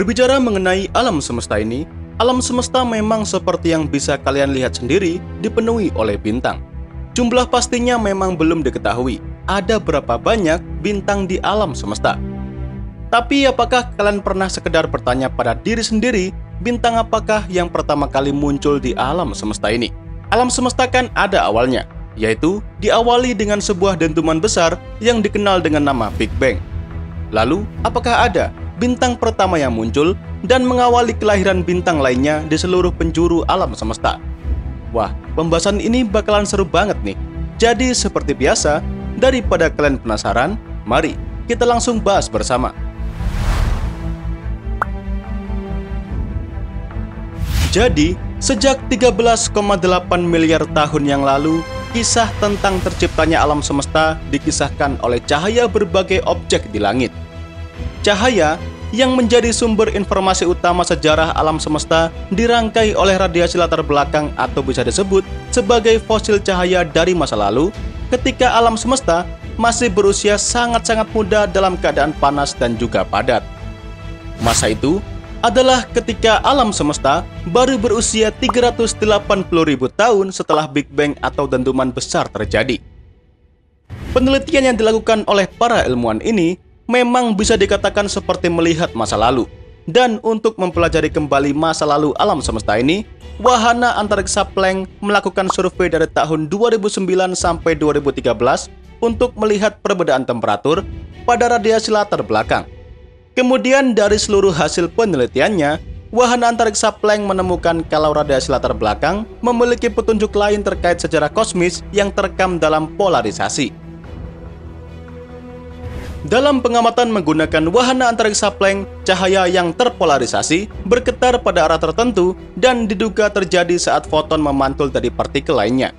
Berbicara mengenai alam semesta ini, alam semesta memang seperti yang bisa kalian lihat sendiri dipenuhi oleh bintang. Jumlah pastinya memang belum diketahui ada berapa banyak bintang di alam semesta. Tapi apakah kalian pernah sekedar bertanya pada diri sendiri, bintang apakah yang pertama kali muncul di alam semesta ini? Alam semesta kan ada awalnya, yaitu diawali dengan sebuah dentuman besar yang dikenal dengan nama Big Bang. Lalu, apakah ada bintang pertama yang muncul dan mengawali kelahiran bintang lainnya di seluruh penjuru alam semesta? Wah, pembahasan ini bakalan seru banget nih. Jadi seperti biasa, daripada kalian penasaran, mari kita langsung bahas bersama. Jadi, sejak 13,8 miliar tahun yang lalu, kisah tentang terciptanya alam semesta dikisahkan oleh cahaya berbagai objek di langit. Cahaya yang menjadi sumber informasi utama sejarah alam semesta dirangkai oleh radiasi latar belakang atau bisa disebut sebagai fosil cahaya dari masa lalu ketika alam semesta masih berusia sangat-sangat muda dalam keadaan panas dan juga padat. Masa itu adalah ketika alam semesta baru berusia 380.000 tahun setelah Big Bang atau dentuman besar terjadi. Penelitian yang dilakukan oleh para ilmuwan ini memang bisa dikatakan seperti melihat masa lalu. Dan untuk mempelajari kembali masa lalu alam semesta ini, Wahana Antariksa Planck melakukan survei dari tahun 2009 sampai 2013 untuk melihat perbedaan temperatur pada radiasi latar belakang. Kemudian dari seluruh hasil penelitiannya, Wahana Antariksa Planck menemukan kalau radiasi latar belakang memiliki petunjuk lain terkait sejarah kosmis yang terekam dalam polarisasi. Dalam pengamatan menggunakan Wahana Antariksa Planck, cahaya yang terpolarisasi bergetar pada arah tertentu dan diduga terjadi saat foton memantul dari partikel lainnya.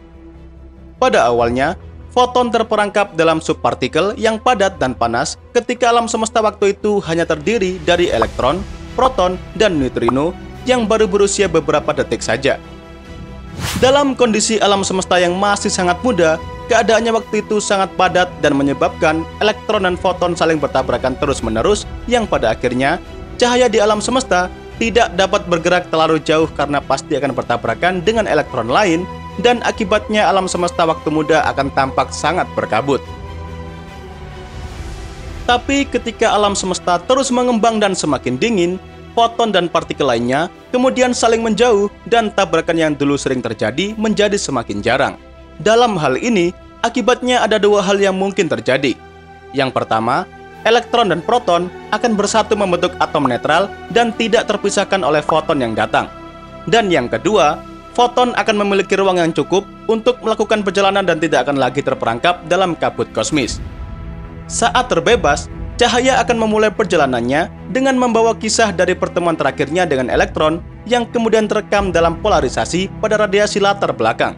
Pada awalnya, foton terperangkap dalam subpartikel yang padat dan panas ketika alam semesta waktu itu hanya terdiri dari elektron, proton, dan neutrino yang baru berusia beberapa detik saja. Dalam kondisi alam semesta yang masih sangat muda, keadaannya waktu itu sangat padat dan menyebabkan elektron dan foton saling bertabrakan terus-menerus yang pada akhirnya cahaya di alam semesta tidak dapat bergerak terlalu jauh karena pasti akan bertabrakan dengan elektron lain dan akibatnya alam semesta waktu muda akan tampak sangat berkabut. Tapi ketika alam semesta terus mengembang dan semakin dingin, foton dan partikel lainnya kemudian saling menjauh dan tabrakan yang dulu sering terjadi menjadi semakin jarang. Dalam hal ini, akibatnya ada dua hal yang mungkin terjadi. Yang pertama, elektron dan proton akan bersatu membentuk atom netral dan tidak terpisahkan oleh foton yang datang. Dan yang kedua, foton akan memiliki ruang yang cukup untuk melakukan perjalanan dan tidak akan lagi terperangkap dalam kabut kosmis. Saat terbebas, cahaya akan memulai perjalanannya dengan membawa kisah dari pertemuan terakhirnya dengan elektron yang kemudian terekam dalam polarisasi pada radiasi latar belakang.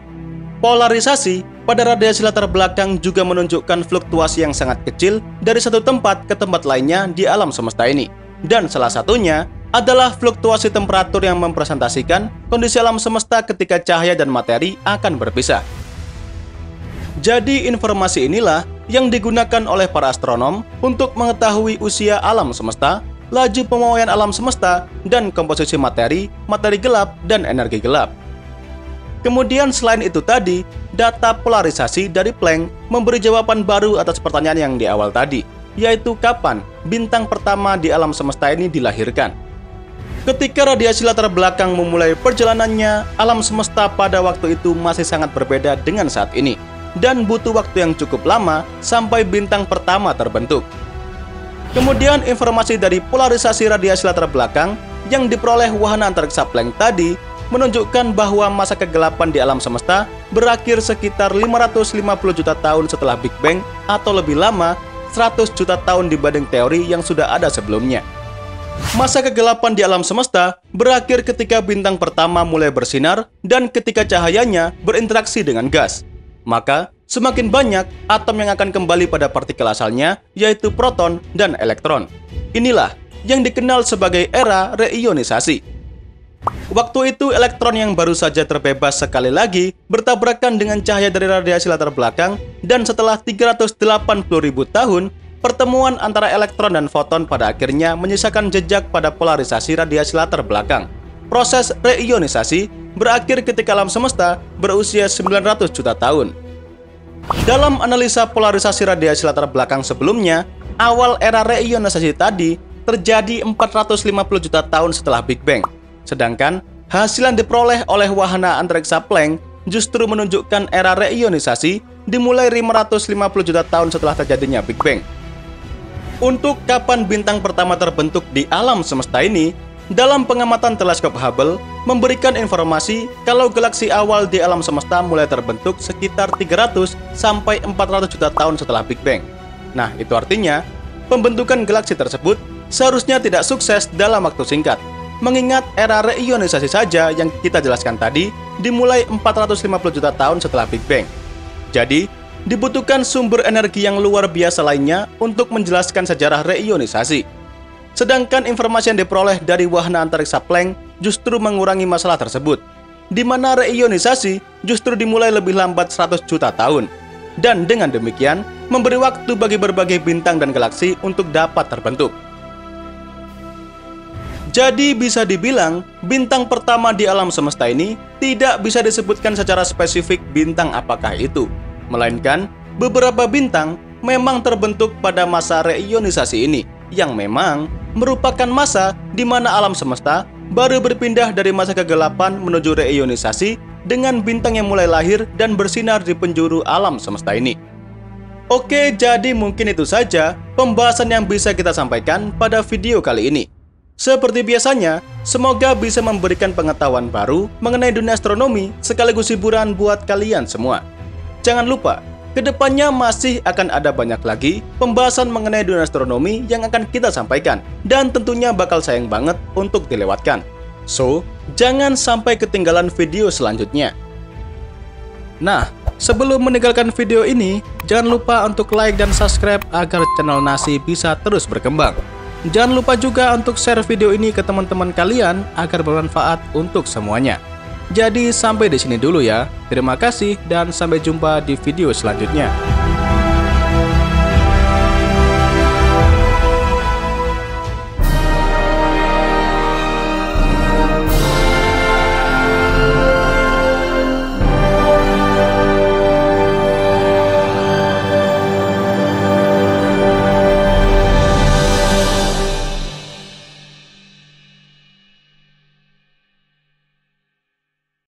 Polarisasi pada radiasi latar belakang juga menunjukkan fluktuasi yang sangat kecil dari satu tempat ke tempat lainnya di alam semesta ini. Dan salah satunya adalah fluktuasi temperatur yang mempresentasikan kondisi alam semesta ketika cahaya dan materi akan berpisah. Jadi informasi inilah yang digunakan oleh para astronom untuk mengetahui usia alam semesta, laju pemurnian alam semesta, dan komposisi materi, materi gelap, dan energi gelap. Kemudian selain itu tadi, data polarisasi dari Planck memberi jawaban baru atas pertanyaan yang di awal tadi, yaitu kapan bintang pertama di alam semesta ini dilahirkan. Ketika radiasi latar belakang memulai perjalanannya, alam semesta pada waktu itu masih sangat berbeda dengan saat ini, dan butuh waktu yang cukup lama sampai bintang pertama terbentuk. Kemudian informasi dari polarisasi radiasi latar belakang yang diperoleh Wahana Antariksa Planck tadi menunjukkan bahwa masa kegelapan di alam semesta berakhir sekitar 550 juta tahun setelah Big Bang atau lebih lama 100 juta tahun dibanding teori yang sudah ada sebelumnya. Masa kegelapan di alam semesta berakhir ketika bintang pertama mulai bersinar dan ketika cahayanya berinteraksi dengan gas. Maka, semakin banyak atom yang akan kembali pada partikel asalnya, yaitu proton dan elektron. Inilah yang dikenal sebagai era reionisasi. Waktu itu, elektron yang baru saja terbebas sekali lagi bertabrakan dengan cahaya dari radiasi latar belakang, dan setelah 380.000 tahun, pertemuan antara elektron dan foton pada akhirnya menyisakan jejak pada polarisasi radiasi latar belakang. Proses reionisasi berakhir ketika alam semesta berusia 900 juta tahun. Dalam analisa polarisasi radiasi latar belakang sebelumnya, awal era reionisasi tadi terjadi 450 juta tahun setelah Big Bang. Sedangkan hasil yang diperoleh oleh wahana antariksa Planck justru menunjukkan era reionisasi dimulai 550 juta tahun setelah terjadinya Big Bang. Untuk kapan bintang pertama terbentuk di alam semesta ini, dalam pengamatan teleskop Hubble memberikan informasi kalau galaksi awal di alam semesta mulai terbentuk sekitar 300 sampai 400 juta tahun setelah Big Bang. Nah, itu artinya pembentukan galaksi tersebut seharusnya tidak sukses dalam waktu singkat, mengingat era reionisasi saja yang kita jelaskan tadi dimulai 450 juta tahun setelah Big Bang. Jadi, dibutuhkan sumber energi yang luar biasa lainnya untuk menjelaskan sejarah reionisasi. Sedangkan informasi yang diperoleh dari wahana antariksa Planck justru mengurangi masalah tersebut, di mana reionisasi justru dimulai lebih lambat 100 juta tahun. Dan dengan demikian, memberi waktu bagi berbagai bintang dan galaksi untuk dapat terbentuk. Jadi bisa dibilang, bintang pertama di alam semesta ini tidak bisa disebutkan secara spesifik bintang apakah itu, melainkan beberapa bintang memang terbentuk pada masa reionisasi ini, yang memang merupakan masa di mana alam semesta baru berpindah dari masa kegelapan menuju reionisasi dengan bintang yang mulai lahir dan bersinar di penjuru alam semesta ini. Oke, jadi mungkin itu saja pembahasan yang bisa kita sampaikan pada video kali ini. Seperti biasanya, semoga bisa memberikan pengetahuan baru mengenai dunia astronomi sekaligus hiburan buat kalian semua. Jangan lupa, kedepannya masih akan ada banyak lagi pembahasan mengenai dunia astronomi yang akan kita sampaikan, dan tentunya bakal sayang banget untuk dilewatkan. So, jangan sampai ketinggalan video selanjutnya. Nah, sebelum meninggalkan video ini, jangan lupa untuk like dan subscribe agar channel Nasi bisa terus berkembang. Jangan lupa juga untuk share video ini ke teman-teman kalian agar bermanfaat untuk semuanya. Jadi sampai di sini dulu ya. Terima kasih dan sampai jumpa di video selanjutnya.